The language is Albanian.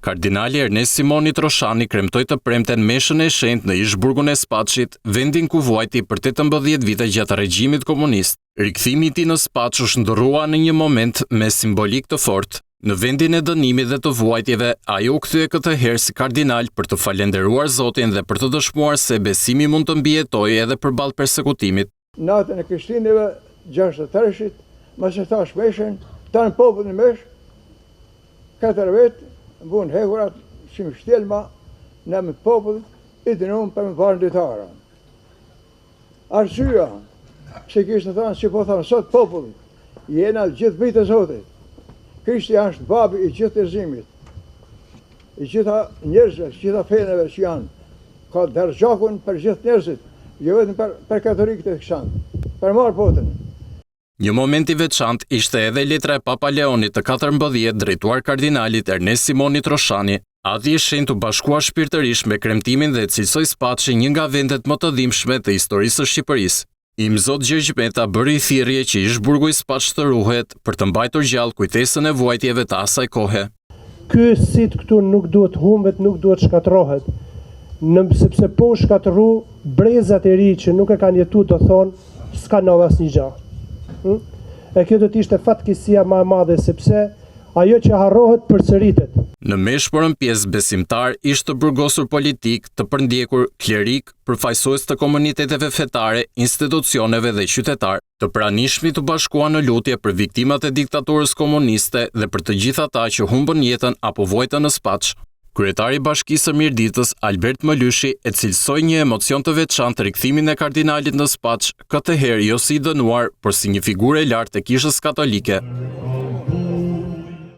Kardinali Ernest Simoni Troshani kremtoi të premten meshën e shenjtë në ish-burgun e Spaçit, vendin ku vuajti për 18 vite gjatë regjimit komunist. Rikthimi i tij në Spaç u shndërrua në një moment me simbolik të fortë. Në vendin e dënimit dhe të vuajtjeve, ai u kthye këtë herë si kardinal për të falendëruar Zotin dhe për të dëshmuar se besimi mund të mbijetojë edhe përballë persekutimit. Natën e Krishtinëve 63-shit, mos e thash meshën, tanë popullin mesh, 4 vetë, bunë hekurat, që më shtelma, në më popull, i dënumë për më parën ditara. Arsyeja, se kishtë të thanë, që po thanë sot popull, jena gjithë bitë e Zotit. Krishti është babi i gjithë njerëzimit, i gjitha njerëzve, gjitha feneve që janë, ka dërgjakun për gjithë njerëzit, jo vetëm për katoliqët e kësant, për marë potën. Një moment i veçantë ishte edhe letra e Papa Leonit të 14 drejtuar kardinalit Ernest Simoni Troshani. Ati i shenjtë u bashkua shpirtërisht me kremtimin dhe cilësoi Spaçin një nga vendet më të dhimbshme të historisë së Shqipërisë. Imzot Gjergj Meta bëri thirrje që ish-burgu i Spaç të ruhet për të mbajtur gjallë kujtesën e vuajtjeve të asaj kohe. Ky sit këtu nuk duhet humbet, nuk duhet shkatërrohet, sepse po shkatërru brezat e ri që nuk e kanë jetuar të thonë s'ka në asnjë gjë. E kjo do të ishte fatkeqësia më e madhe sepse ajo që harrohet përsëritet. Në meshpërën pjesë besimtar ishte të burgosur politik, të përndjekur, klerik, përfaqësues të komuniteteve fetare, institucioneve dhe qytetar, të pranishmit të bashkuar në lutje për viktimat e diktaturës komuniste dhe për të gjithë ata që humbën jetën apo vojtën në Spaç. Kryetari i Bashkisë së Mirditës, Albert Mëlyshi, e cilësoi një emocion të veçantë rikthimin e kardinalit në Spaç, këtë herë jo si i dënuar, por si një figurë e lartë e Kishës Katolike.